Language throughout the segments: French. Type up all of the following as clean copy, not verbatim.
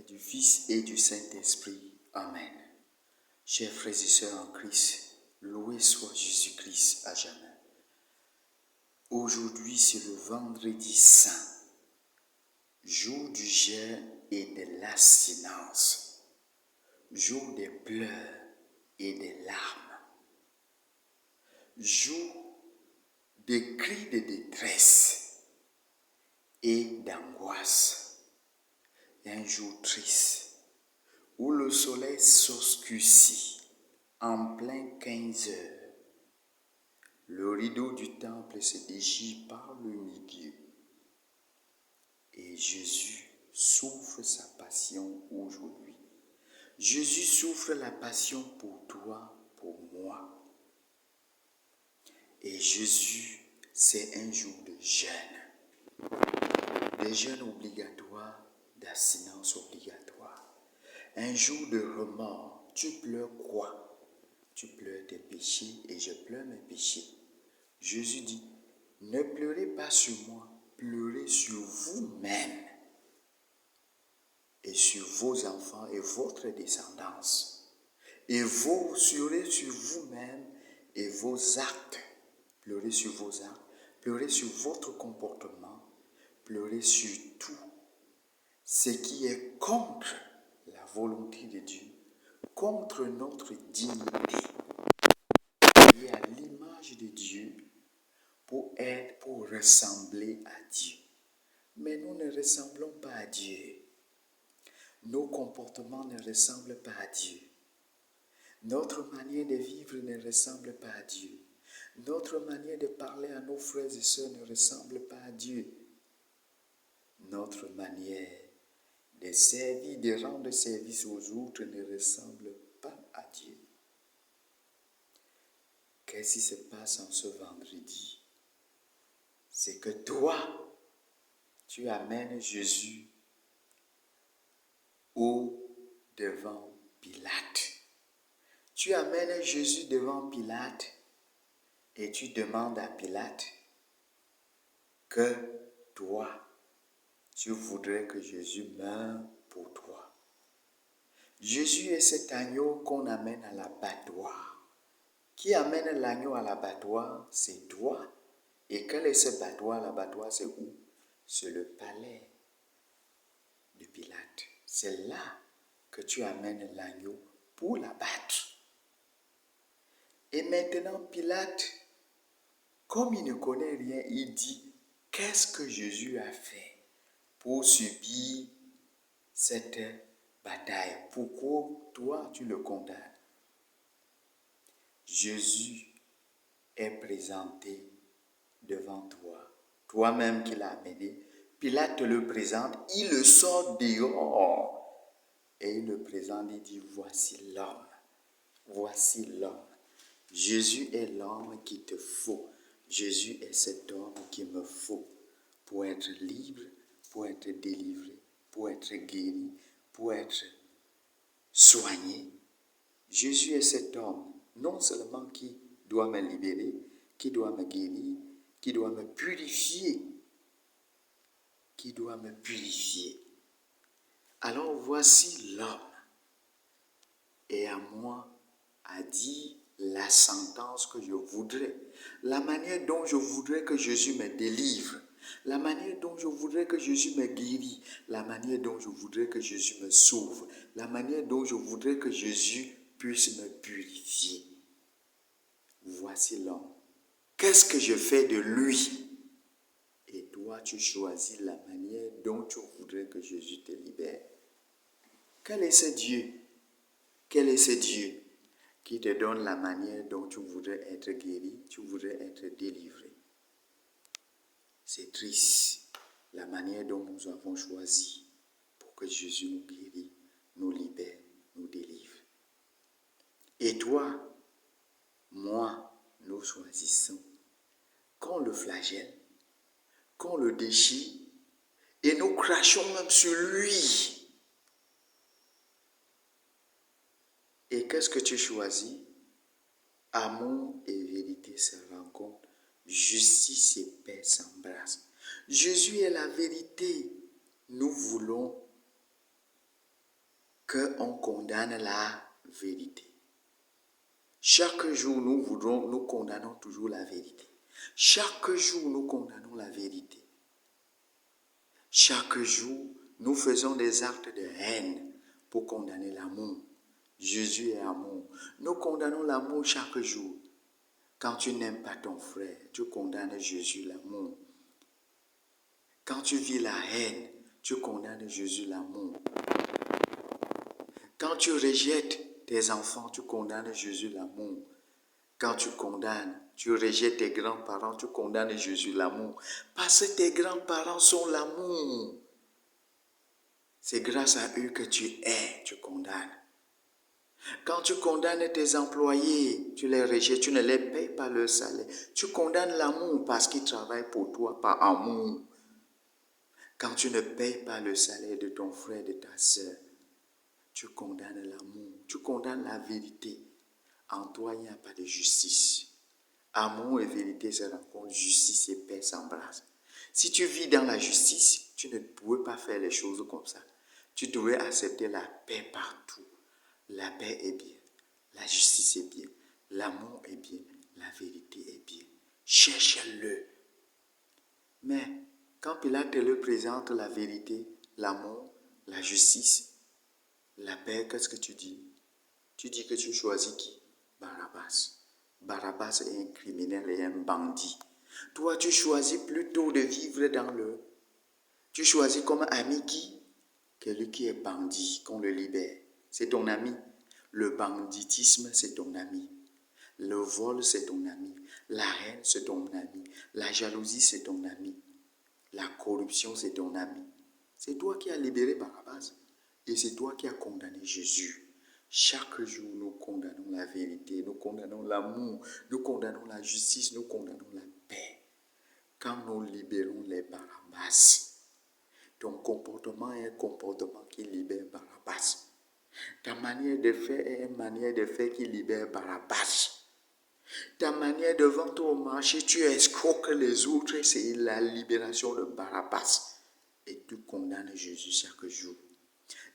du Fils et du Saint-Esprit. Amen. Chers frères et sœurs en Christ, loué soit Jésus-Christ à jamais. Aujourd'hui, c'est le vendredi saint, jour du jeûne et de l'abstinence, jour des pleurs et des larmes, jour des cris de détresse et d'angoisse, un jour triste où le soleil s'obscurcit en plein 15 heures. Le rideau du temple se déchire par le milieu et Jésus souffre sa passion aujourd'hui. Jésus souffre la passion pour toi, pour moi. Et Jésus, c'est un jour de jeûne. Des jeûnes obligatoires, d'abstinence obligatoire. Un jour de remords. Tu pleures quoi? Tu pleures tes péchés et je pleure mes péchés. Jésus dit, ne pleurez pas sur moi, pleurez sur vous-même et sur vos enfants et votre descendance. Et vous serez sur vous-même et vos actes. Pleurez sur vos actes, pleurez sur votre comportement, pleurez sur tout ce qui est contre la volonté de Dieu, contre notre dignité, et à l'image de Dieu, pour ressembler à Dieu. Mais nous ne ressemblons pas à Dieu. Nos comportements ne ressemblent pas à Dieu. Notre manière de vivre ne ressemble pas à Dieu. Notre manière de parler à nos frères et sœurs ne ressemble pas à Dieu. Notre manière de servir, de rendre service aux autres ne ressemble pas à Dieu. Qu'est-ce qui se passe en ce vendredi? C'est que toi, tu amènes Jésus devant Pilate. Tu amènes Jésus devant Pilate et tu demandes à Pilate que toi, tu voudrais que Jésus meure pour toi. Jésus est cet agneau qu'on amène à l'abattoir. Qui amène l'agneau à l'abattoir? C'est toi. Et quel est ce abattoir? L'abattoir, c'est où? C'est le palais de Pilate. C'est là que tu amènes l'agneau pour l'abattre. Et maintenant, Pilate, comme il ne connaît rien, il dit, qu'est-ce que Jésus a fait pour subir cette bataille? Pourquoi toi, tu le condamnes? Jésus est présenté devant toi. Toi-même qui l'as amené, Pilate te le présente, il le sort dehors. Et il le présente, il dit, voici l'homme. Voici l'homme. Jésus est l'homme qu'il te faut. Jésus est cet homme qu'il me faut pour être libre, pour être délivré, pour être guéri, pour être soigné. Jésus est cet homme, non seulement qui doit me libérer, qui doit me guérir, qui doit me purifier, qui doit me purifier. Alors voici l'homme. Et à moi à dire la sentence que je voudrais, la manière dont je voudrais que Jésus me délivre, la manière dont je voudrais que Jésus me guérisse, la manière dont je voudrais que Jésus me sauve, la manière dont je voudrais que Jésus puisse me purifier. Voici l'homme. Qu'est-ce que je fais de lui? Et toi, tu choisis la manière dont tu voudrais que Jésus te libère. Quel est ce Dieu? Quel est ce Dieu qui te donne la manière dont tu voudrais être guéri, tu voudrais être délivré? C'est triste, la manière dont nous avons choisi pour que Jésus nous guérisse, nous libère, nous délivre. Et toi, moi, nous choisissons qu'on le flagelle, qu'on le déchire, et nous crachons même sur lui. Et qu'est-ce que tu choisis? Amour et vérité se rencontrent, justice et paix s'embrassent. Jésus est la vérité. Nous voulons qu'on condamne la vérité. Chaque jour, nous condamnons toujours la vérité. Chaque jour, nous condamnons la vérité. Chaque jour, nous faisons des actes de haine pour condamner l'amour. Jésus est amour. Nous condamnons l'amour chaque jour. Quand tu n'aimes pas ton frère, tu condamnes Jésus l'amour. Quand tu vis la haine, tu condamnes Jésus l'amour. Quand tu rejettes tes enfants, tu condamnes Jésus l'amour. Quand tu condamnes, tu rejettes tes grands-parents, tu condamnes Jésus l'amour. Parce que tes grands-parents sont l'amour. C'est grâce à eux que tu es, tu condamnes. Quand tu condamnes tes employés, tu les rejettes, tu ne les payes pas leur salaire. Tu condamnes l'amour parce qu'ils travaillent pour toi par amour. Quand tu ne payes pas le salaire de ton frère, de ta soeur, tu condamnes l'amour, tu condamnes la vérité. En toi, il n'y a pas de justice. Amour et vérité se rencontrent, justice et paix s'embrassent. Si tu vis dans la justice, tu ne pouvais pas faire les choses comme ça. Tu devrais accepter la paix partout. La paix est bien, la justice est bien, l'amour est bien, la vérité est bien. Cherche-le. Mais quand Pilate te le présente, la vérité, l'amour, la justice, la paix, qu'est-ce que tu dis? Tu dis que tu choisis qui? Barabbas. Barabbas est un criminel et un bandit. Toi, tu choisis plutôt de vivre dans le... Tu choisis comme ami qui? Celui qui est bandit, qu'on le libère. C'est ton ami. Le banditisme, c'est ton ami. Le vol, c'est ton ami. La haine, c'est ton ami. La jalousie, c'est ton ami. La corruption, c'est ton ami. C'est toi qui as libéré Barabbas. Et c'est toi qui as condamné Jésus. Chaque jour, nous condamnons la vérité, nous condamnons l'amour, nous condamnons la justice, nous condamnons la paix. Quand nous libérons les Barabbas, ton comportement est un comportement qui libère Barabbas. Ta manière de faire est une manière de faire qui libère Barabbas. Ta manière de vendre au marché, tu escroques les autres, c'est la libération de Barabbas. Et tu condamnes Jésus chaque jour.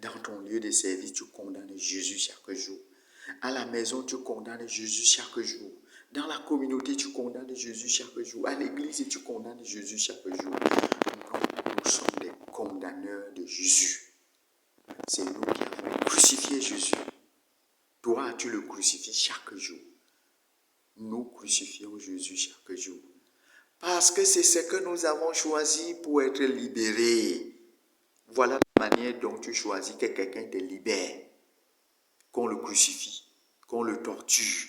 Dans ton lieu de service, tu condamnes Jésus chaque jour. À la maison, tu condamnes Jésus chaque jour. Dans la communauté, tu condamnes Jésus chaque jour. À l'église, tu condamnes Jésus chaque jour. Nous sommes des condamneurs de Jésus. C'est nous qui avons crucifié Jésus. Toi, tu le crucifies chaque jour. Nous crucifions Jésus chaque jour. Parce que c'est ce que nous avons choisi pour être libérés. Voilà la manière dont tu choisis que quelqu'un te libère. Qu'on le crucifie, qu'on le torture.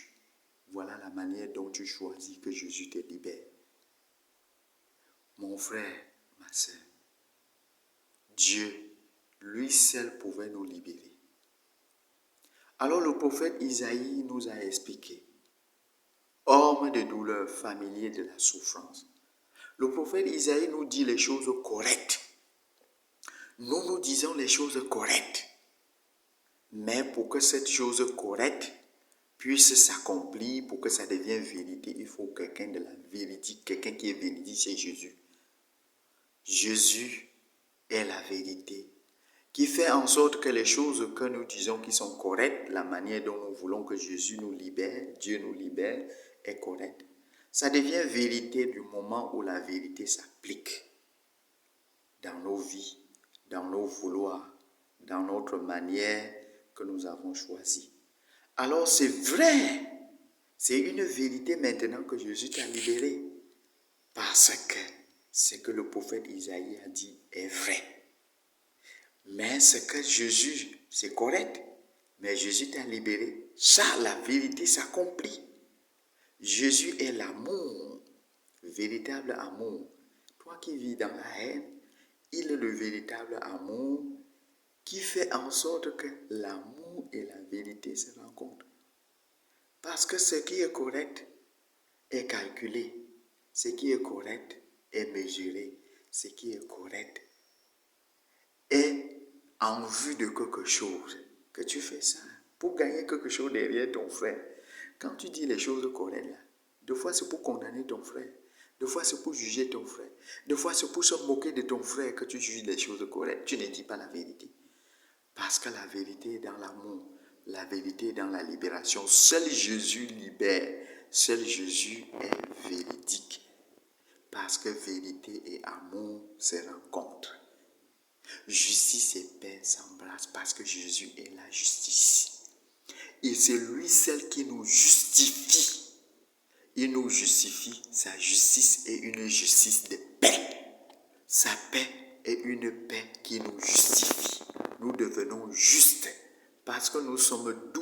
Voilà la manière dont tu choisis que Jésus te libère. Mon frère, ma soeur, Dieu, lui seul pouvait nous libérer. Alors le prophète Isaïe nous a expliqué, homme de douleur, familier de la souffrance. Le prophète Isaïe nous dit les choses correctes. Nous disons les choses correctes. Mais pour que cette chose correcte puisse s'accomplir, pour que ça devienne vérité, il faut quelqu'un de la vérité, quelqu'un qui est véridique, c'est Jésus. Jésus est la vérité, qui fait en sorte que les choses que nous disons qui sont correctes, la manière dont nous voulons que Jésus nous libère, Dieu nous libère, est correcte. Ça devient vérité du moment où la vérité s'applique dans nos vies, dans nos vouloirs, dans notre manière que nous avons choisie. Alors c'est vrai, c'est une vérité maintenant que Jésus t'a libéré, parce que ce que le prophète Isaïe a dit est vrai. Mais ce que Jésus, c'est correct, mais Jésus t'a libéré, ça, la vérité s'accomplit. Jésus est l'amour, véritable amour. Toi qui vis dans la haine, il est le véritable amour qui fait en sorte que l'amour et la vérité se rencontrent. Parce que ce qui est correct est calculé, ce qui est correct est mesuré, ce qui est correct est en vue de quelque chose. Que tu fais ça pour gagner quelque chose derrière ton frère. Quand tu dis les choses correctes là, deux fois c'est pour condamner ton frère, deux fois c'est pour juger ton frère, deux fois c'est pour se moquer de ton frère que tu juges les choses correctes. Tu ne dis pas la vérité. Parce que la vérité est dans l'amour. La vérité est dans la libération. Seul Jésus libère. Seul Jésus est véridique. Parce que vérité et amour se rencontrent. Justice et paix s'embrassent parce que Jésus est la justice. Et c'est lui seul qui nous justifie. Il nous justifie. Sa justice est une justice de paix. Sa paix est une paix qui nous justifie. Nous devenons justes parce que nous sommes doux.